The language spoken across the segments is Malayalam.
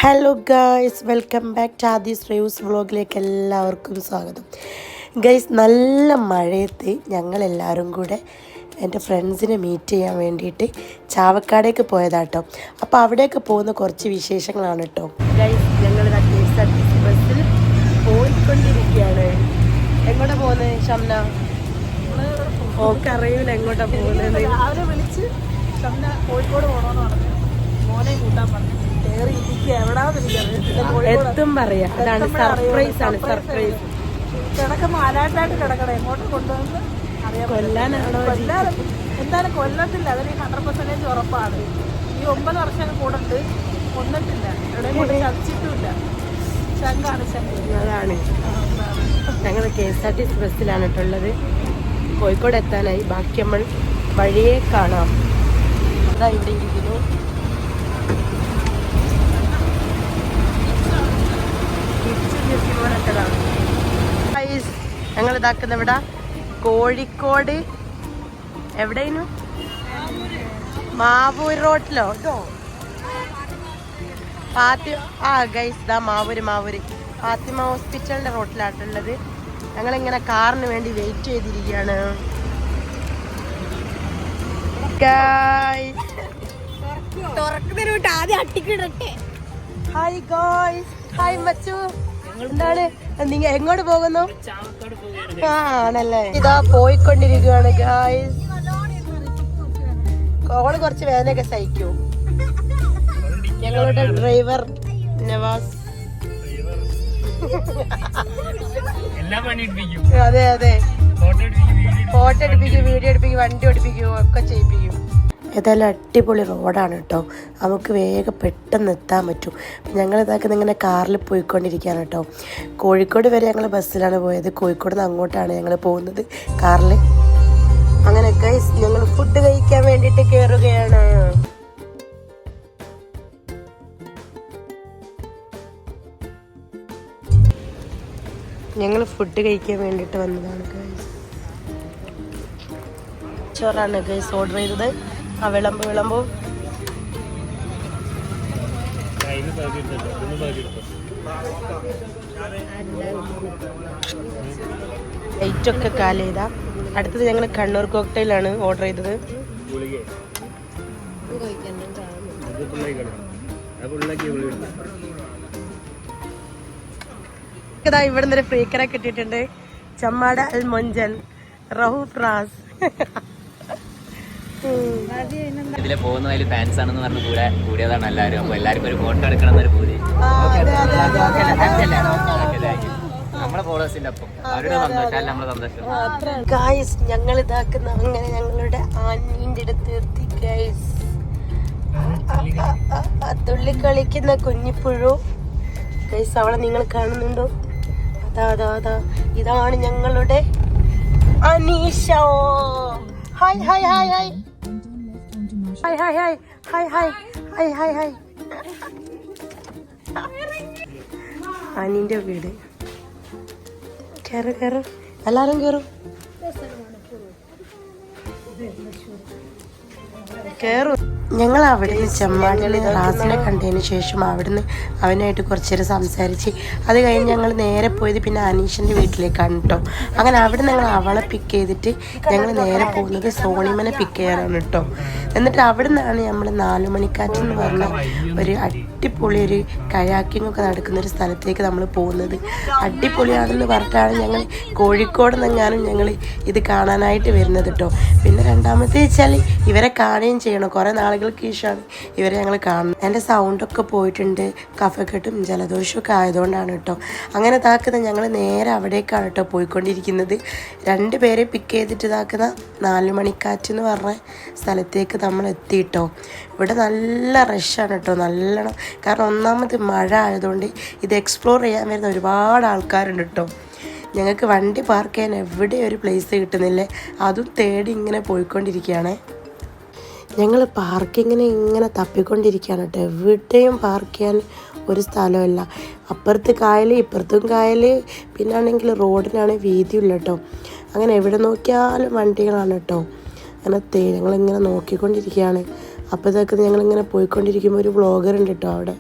Hello guys, welcome back to Aadhi's reviews വ്ളോഗിലേക്ക് എല്ലാവർക്കും സ്വാഗതം. ഗൈസ്, നല്ല മഴയത്ത് ഞങ്ങളെല്ലാവരും കൂടെ എൻ്റെ ഫ്രണ്ട്സിനെ മീറ്റ് ചെയ്യാൻ വേണ്ടിയിട്ട് ചാവക്കാടേക്ക് പോയതാട്ടോ. അപ്പോൾ അവിടേക്ക് പോകുന്ന കുറച്ച് വിശേഷങ്ങളാണ് കേട്ടോ. ഗൈസ്, ഞങ്ങൾ KSRTC ബസ്സിൽ പോയിക്കൊണ്ടിരിക്കുകയാണ്. എങ്ങോട്ടാ പോകുന്നത് ഷംന? ഓക്കറിയൂല എങ്ങോട്ടാ പോകുന്നത്. അവരെ വിളിച്ച് ഷംന കോഴിക്കോട് പോകണമെന്ന് പറഞ്ഞു. മോനെ കൂട്ടാൻ പറഞ്ഞു. എത്തും പറയാ. അതാണ് സർപ്രൈസ് ആണ്. സർപ്രൈസ് കിടക്കുമ്പോ ആലാട്ടായിട്ട് കിടക്കണം. എങ്ങോട്ട് കൊണ്ടുവന്ന് കൊല്ലാനാണോ? എന്തായാലും കൊല്ലത്തില്ല, അതിന് 100% ഉറപ്പാണ്. ഈ 9 വർഷം കൂടുണ്ട്, കൊന്നിട്ടില്ല, എവിടെയും കൊണ്ട് ചതിച്ചിട്ടുമില്ല. ശങ്കാണ് ശങ്ക. അതാണ് ഞങ്ങൾ KSRTC ബസ്സിലാണ് കേട്ടുള്ളത്. കോഴിക്കോട് എത്താനായി. ബാക്കി നമ്മൾ വഴിയെ കാണാം. അതാ ഇവിടെ ഇരിക്കുന്നു. ഞങ്ങൾ ഇതാക്കുന്ന ഇവിടെ കോഴിക്കോട് എവിടെയാണ്? മാവൂർ റോഡിലോ? ഗൈസ്, ഇതാ മാവൂര് ഫാത്തിമ ഹോസ്പിറ്റലിന്റെ റോഡിലാട്ടുള്ളത്. ഞങ്ങളിങ്ങനെ കാറിന് വേണ്ടി വെയിറ്റ് ചെയ്തിരിക്കുകയാണ്. ഹായ് ഗായ്സ്, ഹായ് മച്ചു. എന്താണ് നിങ്ങൾ എങ്ങോട്ട് പോകുന്നു? ആണല്ലേ, ഇതാ പോയിക്കൊണ്ടിരിക്കുകയാണ് ഗായ്സ്. കോള് കുറച്ച് വേദനയൊക്കെ സഹിക്കൂ. ഞങ്ങളുടെ ഡ്രൈവർ നവാസ്. അതെ അതെ, ഫോട്ടോ എടുപ്പിക്കും, വീഡിയോ എടുപ്പിക്കും, വണ്ടി ഓടിപ്പിക്കും, ഒക്കെ ചെയ്യിപ്പിക്കും. ഏതായാലും അടിപൊളി റോഡാണ് കേട്ടോ. നമുക്ക് വേഗം പെട്ടെന്ന് എത്താൻ പറ്റും. ഞങ്ങൾ ഇതാക്കുന്ന ഇങ്ങനെ കാറിൽ പോയിക്കൊണ്ടിരിക്കുകയാണ് കേട്ടോ. കോഴിക്കോട് വരെ ഞങ്ങൾ ബസ്സിലാണ് പോയത്. കോഴിക്കോട് നിന്ന് അങ്ങോട്ടാണ് ഞങ്ങൾ പോകുന്നത് കാറിൽ. അങ്ങനെ ഗൈസ്, ഞങ്ങൾ ഫുഡ് കഴിക്കാൻ വേണ്ടിയിട്ട് കയറുകയാണ്. ഞങ്ങൾ ഫുഡ് കഴിക്കാൻ വേണ്ടിയിട്ട് വന്നതാണ് ഗൈസ്. ചോറാണ് ഗൈസ് ഓർഡർ ചെയ്തത്. വിളമ്പോ ലൈറ്റൊക്കെ കാല് ചെയ്താ. അടുത്തത് ഞങ്ങൾ കണ്ണൂർ കോക്ടെയിലാണ് ഓർഡർ ചെയ്തത്. ഇവിടെ നിന്ന് ഫ്രീക്കറെ കിട്ടിയിട്ടുണ്ട്. ചമ്മാട അൽ മൊഞ്ചൽ റഹു ഫ്രാസ്. ഇതിലെ പോകുന്നതിൽ ഫാൻസ് ആണെന്ന് പറഞ്ഞ് കൂടിയതാണ് എല്ലാവരും. അപ്പൊ എല്ലാവർക്കും ഒരു ഫോട്ടോ എടുക്കണം എന്നൊരു പൂതി. നമ്മളെ ഫോളോവേഴ്സിന്റെ ഒപ്പം അവരുടെ സന്തോഷം, നമ്മളെ സന്തോഷം. ഗായ്സ്, ഞങ്ങൾ ഇതാക്കുന്ന അങ്ങനെ ഞങ്ങളുടെ ആനീന്റെ അടുത്ത് എത്തി ഗായ്സ്. തുള്ളി കളിക്കുന്ന കുഞ്ഞിപ്പുഴു ഗായ്സ്, അവളെ നിങ്ങൾ കാണുന്നുണ്ടോ? അതാ ഇതാണ് ഞങ്ങളുടെ Aneesha. Hi hi hi hi hi hi hi hi hi hi hi. അനിന്റെ വീട്. കേറ് എല്ലാരും കേറും. ഞങ്ങൾ അവിടുന്ന് ചെമ്മാടിൽ റാസിനെ കണ്ടതിന് ശേഷം അവിടുന്ന് അവനായിട്ട് കുറച്ച് നേരം സംസാരിച്ച് അത് കഴിഞ്ഞ് ഞങ്ങൾ നേരെ പോയത് പിന്നെ അനീഷിൻ്റെ വീട്ടിലേക്കാണ് കേട്ടോ. അങ്ങനെ അവിടെ ഞങ്ങൾ അവളെ പിക്ക് ചെയ്തിട്ട് ഞങ്ങൾ നേരെ പോകുന്നത് സോണിമനെ പിക്ക് ചെയ്യാനാണ് കേട്ടോ. എന്നിട്ട് അവിടെ നിന്നാണ് നമ്മൾ 4 മണിക്കാറ്റ് എന്ന് പറഞ്ഞ ഒരു അടിപൊളി ഒരു കയാക്കിംഗ് ഒക്കെ നടക്കുന്നൊരു സ്ഥലത്തേക്ക് നമ്മൾ പോകുന്നത്. അടിപൊളിയാണെന്ന് പറഞ്ഞിട്ടാണ് ഞങ്ങൾ കോഴിക്കോട് നിന്നെങ്ങാനും ഞങ്ങൾ ഇത് കാണാനായിട്ട് വരുന്നത് കേട്ടോ. പിന്നെ രണ്ടാമത്തെ വെച്ചാൽ ഇവരെ കാണുകയും ചെയ്യണം. കുറേ നാളുകൾക്ക് ശേഷമാണ് ഇവരെ ഞങ്ങൾ കാണുന്നത്. എൻ്റെ സൗണ്ടൊക്കെ പോയിട്ടുണ്ട്, കഫക്കെട്ടും ജലദോഷമൊക്കെ ആയതുകൊണ്ടാണ് കേട്ടോ. അങ്ങനെ ഇതാക്കുന്ന ഞങ്ങൾ നേരെ അവിടേക്കാണ് കേട്ടോ പോയിക്കൊണ്ടിരിക്കുന്നത്. 2 പേരെ പിക്ക് ചെയ്തിട്ട് ഇതാക്കുന്ന 4 മണിക്കാറ്റ് എന്ന് പറഞ്ഞ സ്ഥലത്തേക്ക് നമ്മൾ എത്തിയിട്ടോ. ഇവിടെ നല്ല റഷാണ് കേട്ടോ, നല്ലോണം. കാരണം ഒന്നാമത് മഴ ആയതുകൊണ്ട് ഇത് എക്സ്പ്ലോർ ചെയ്യാൻ വരുന്ന ഒരുപാട് ആൾക്കാരുണ്ട് കേട്ടോ. ഞങ്ങൾക്ക് വണ്ടി പാർക്ക് ചെയ്യാൻ എവിടെ ഒരു പ്ലേസ് കിട്ടുന്നില്ലേ, അതും തേടി ഇങ്ങനെ പോയിക്കൊണ്ടിരിക്കുകയാണ്. ഞങ്ങൾ പാർക്കിങ്ങിന് ഇങ്ങനെ തപ്പിക്കൊണ്ടിരിക്കുകയാണ് കേട്ടോ. എവിടെയും പാർക്ക് ചെയ്യാൻ ഒരു സ്ഥലമല്ല. അപ്പുറത്ത് കായൽ, ഇപ്പുറത്തും കായൽ, പിന്നാണെങ്കിൽ റോഡിനാണ് വീതിയുള്ള കേട്ടോ. അങ്ങനെ എവിടെ നോക്കിയാലും വണ്ടികളാണ് കേട്ടോ. അങ്ങനെ ഞങ്ങളിങ്ങനെ നോക്കിക്കൊണ്ടിരിക്കുകയാണ്. അപ്പോൾ ഇതൊക്കെ ഞങ്ങളിങ്ങനെ പോയിക്കൊണ്ടിരിക്കുമ്പോൾ ഒരു വ്ളോഗർ ഉണ്ട് കേട്ടോ അവിടെ.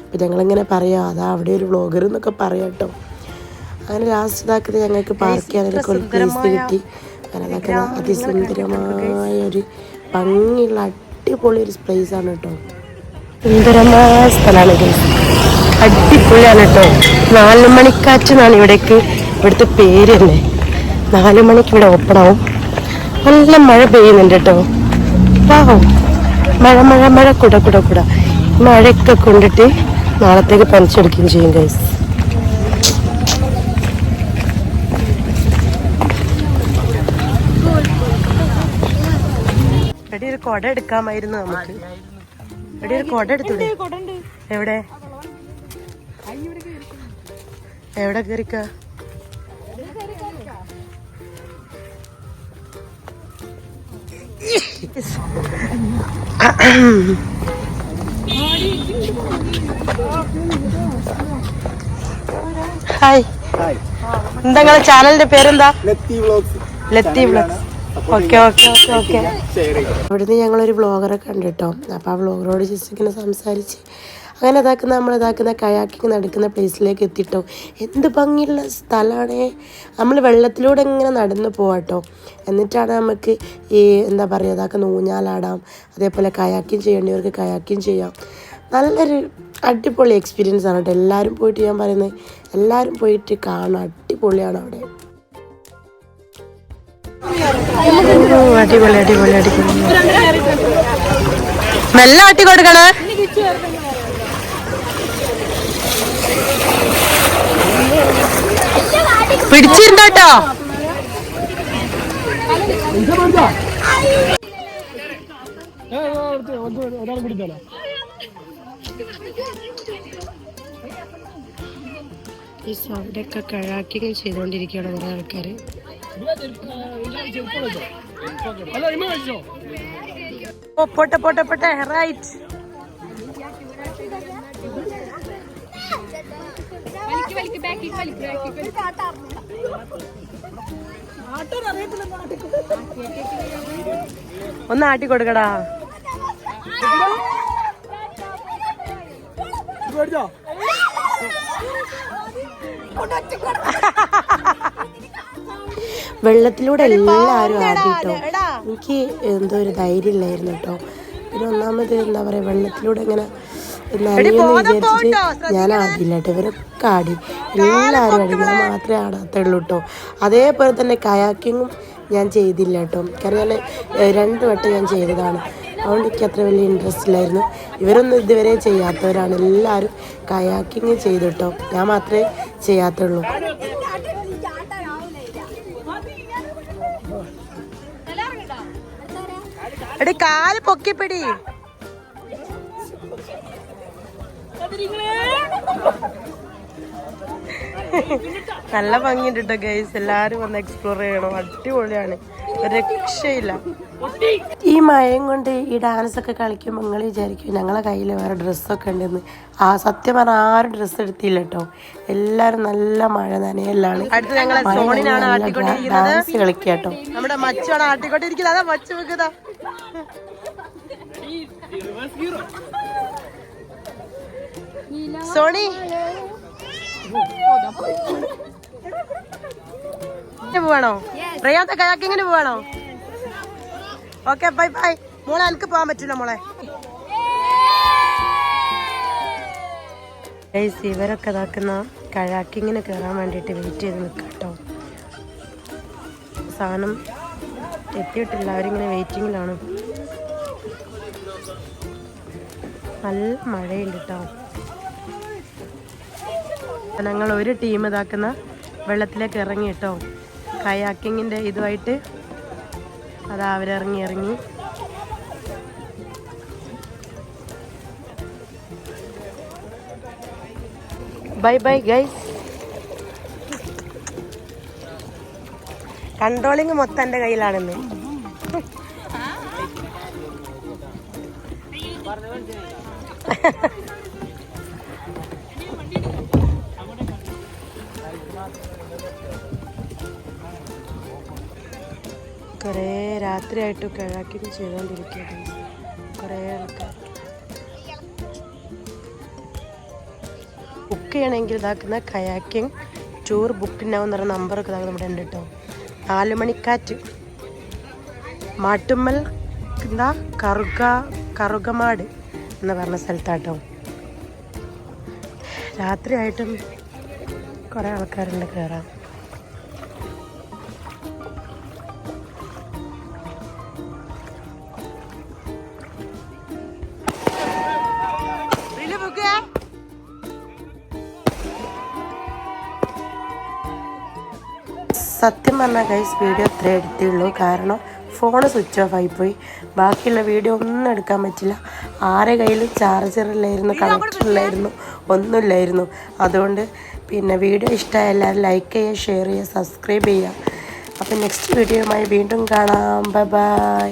അപ്പം ഞങ്ങളിങ്ങനെ പറയാം അതാ അവിടെ ഒരു വ്ളോഗർ എന്നൊക്കെ പറയാം കേട്ടോ. അങ്ങനെ ലാസ്റ്റ് ഇതാക്കുന്നത് ഞങ്ങൾക്ക് പാർക്ക് ചെയ്യാനൊക്കെ ഒരു പ്ലേസ് കിട്ടി. അങ്ങനെ അതാക്കുന്ന അതിസുന്ദരമായ ഒരു ഭംഗിയുള്ള അടിപൊളി ഒരു പ്ലേസാണ് കേട്ടോ. സുന്ദരമായ സ്ഥലമാണ് ഗൈസ്, അടിപൊളിയാണ് കേട്ടോ. 4 മണിക്കാറ്റ് എന്നാണ് ഇവിടുത്തെ പേര് തന്നെ. 4 മണിക്ക് ഇവിടെ ഓപ്പൺ ആവും. നല്ല മഴ പെയ്യുന്നുണ്ട് കേട്ടോ. വാഹോ, മഴ മഴ മഴ കുട കുട കുട. മഴയൊക്കെ കൊണ്ടിട്ട് നാളത്തേക്ക് പനിച്ചെടുക്കുകയും ചെയ്യും ഗൈസ്. എടി ഒരു കൊട എടുക്കാമായിരുന്നു നമുക്ക്. എടി ഒരു കൊട എടുത്തൂടെ? എവിടെ എവിടെ കയറിക്ക? ഹായ്, എന്താ നിങ്ങളെ ചാനലിന്റെ പേരെന്താ? Lathi vlogs. Okay okay okay okay. അവിടുന്ന് ഞങ്ങളൊരു വ്ളോഗറൊക്കെ ഉണ്ട് കേട്ടോ. അപ്പോൾ ആ വ്ളോഗറോട് ജസ്റ്റ് ഇങ്ങനെ സംസാരിച്ച് അങ്ങനെ നമ്മളിതാക്കുന്ന കയാക്കിങ് നടക്കുന്ന പ്ലേസിലേക്ക് എത്തിട്ടോ. എന്ത് ഭംഗിയുള്ള സ്ഥലമാണ്. നമ്മൾ വെള്ളത്തിലൂടെ ഇങ്ങനെ നടന്നു പോവാട്ടോ. എന്നിട്ടാണ് നമുക്ക് ഈ എന്താ പറയുക ഇതാക്കുന്ന ഊഞ്ഞാലാടാം, അതേപോലെ കയാക്കിങ് ചെയ്യേണ്ടവർക്ക് കയാക്കിങ് ചെയ്യാം. നല്ലൊരു അടിപൊളി എക്സ്പീരിയൻസ് ആണ് കേട്ടോ. എല്ലാവരും പോയിട്ട് ഞാൻ പറയുന്നത് എല്ലാവരും പോയിട്ട് കാണാം, അടിപൊളിയാണ് അവിടെ. അടിപൊളി അടിപൊളി അടിപൊളി. മെല്ലെ ആട്ടി കൊടുക്കണേ. പിടിച്ചിരുന്നോട്ടോ. ഈ സൗണ്ടൊക്കെ കഴാക്കിങ് ചെയ്തുകൊണ്ടിരിക്കുകയാണ് കുറെ ആൾക്കാര്. പോട്ടെ പോട്ടെ പോട്ടെ റൈറ്റ്. ഒന്ന് ആട്ടി കൊടുക്കടാ. വെള്ളത്തിലൂടെ എല്ലാവരും ആടിട്ടോ. എനിക്ക് എന്തോ ഒരു ധൈര്യം ഇല്ലായിരുന്നു കേട്ടോ. പിന്നെ ഒന്നാമത് എന്താ പറയാ, വെള്ളത്തിലൂടെ ഇങ്ങനെ നനയെന്ന് വിചാരിച്ചിട്ട് ഞാൻ ആടില്ല കേട്ടോ. ഇവരൊക്കെ ആടി, എല്ലാവരും ആടി, ഞാൻ മാത്രമേ ആടാത്തുള്ളൂ കേട്ടോ. അതേപോലെ തന്നെ കയാക്കിങ്ങും ഞാൻ ചെയ്തില്ല കേട്ടോ. കാരണം ഞാൻ 2 വട്ടം ഞാൻ ചെയ്തതാണ്. അതുകൊണ്ട് എനിക്ക് അത്ര വലിയ ഇൻട്രസ്റ്റ് ഇല്ലായിരുന്നു. ഇവരൊന്നും ഇതുവരെ ചെയ്യാത്തവരാണ്. എല്ലാവരും കയാക്കിങ് ചെയ്തു കേട്ടോ. ഞാൻ മാത്രമേ ചെയ്യാത്തുള്ളൂ. എടി കാല് പൊക്കിപ്പിടി. നല്ല ഭംഗിയുണ്ട് കേട്ടോ ഗൈസ്. എല്ലാരും വന്ന് എക്സ്പ്ലോർ ചെയ്യണം, അടിപൊളിയാണ്, രക്ഷയില്ല. ഈ മഴയും കൊണ്ട് ഈ ഡാൻസ് ഒക്കെ കളിക്കുമ്പോൾ നിങ്ങൾ വിചാരിക്കും ഞങ്ങളെ കയ്യിൽ വേറെ ഡ്രസ്സൊക്കെ ഉണ്ടെന്ന്. സത്യം പറഞ്ഞാൽ ആരും ഡ്രസ്സ് എടുത്തില്ല കേട്ടോ. എല്ലാരും നല്ല മഴ നനയല്ലാണ്. ഡാൻസ് കളിക്കുക കേട്ടോ. നമ്മുടെ മച്ചാണ് ആട്ടിക്കൊണ്ടിരിക്കുന്നത്. അതാ മച്ച വെക്കുന്നതാ. സോണി പോവാണോ? റിയാത്ത കയാക്കിങ്ങിന് പോവാണോ? ഓക്കെ ബൈ ബൈ മോളെ. എനിക്ക് പോകാൻ പറ്റില്ല മോളെ. ഇവരൊക്കെ ഇതാക്കുന്ന കയാക്കിങ്ങിന് കയറാൻ വേണ്ടിയിട്ട് വെയിറ്റ് ചെയ്ത് നിൽക്കാം കേട്ടോ. സാധനം എത്തിയിട്ടില്ല, അവരിങ്ങനെ വെയിറ്റിങ്ങിലാണ്. നല്ല മഴയുണ്ട് കേട്ടോ. ഞങ്ങൾ ഒരു ടീം ഇതാക്കുന്ന വെള്ളത്തിലേക്ക് ഇറങ്ങി കേട്ടോ. കയാക്കിങ്ങിൻ്റെ ഇതുമായിട്ട് അതാ അവരിറങ്ങി. Bye bye guys. കൺട്രോളിങ് മൊത്തം എൻ്റെ കയ്യിലാണെന്ന്. കുറേ രാത്രിയായിട്ട് കയാക്കിങ് ചെയ്തുകൊണ്ടിരിക്കുകയാണ് കുറേ ആൾക്കാർ. ബുക്ക് ചെയ്യണമെങ്കിൽ ഇതാക്കുന്ന കയാക്കിങ് ടൂർ ബുക്ക് നൗ എന്ന് പറഞ്ഞ നമ്പറൊക്കെ ഇതാ നമ്മുടെ ഉണ്ട് കേട്ടോ. 4 മണിക്കാറ്റ് മാട്ടുമ്മൽ എന്താ കറുകമാട് എന്ന് പറഞ്ഞ സ്ഥലത്താട്ടോ. രാത്രിയായിട്ടും കുറേ ആൾക്കാരുണ്ട് കയറാൻ. സത്യം പറഞ്ഞാൽ ഗൈസ് വീഡിയോ ഇത്രേ എടുത്തുള്ളൂ. കാരണം ഫോണ് സ്വിച്ച് ഓഫ് ആയിപ്പോയി. ബാക്കിയുള്ള വീഡിയോ ഒന്നും എടുക്കാൻ പറ്റില്ല. ആരെ കയ്യിലും ചാർജർ ഇല്ലായിരുന്നു, കണക്ടർ ഇല്ലായിരുന്നു, ഒന്നുമില്ലായിരുന്നു. അതുകൊണ്ട് പിന്നെ വീഡിയോ ഇഷ്ടമായ എല്ലാവരും ലൈക്ക് ചെയ്യുക, ഷെയർ ചെയ്യുക, സബ്സ്ക്രൈബ് ചെയ്യുക. അപ്പം നെക്സ്റ്റ് വീഡിയോയുമായി വീണ്ടും കാണാം. Bye bye.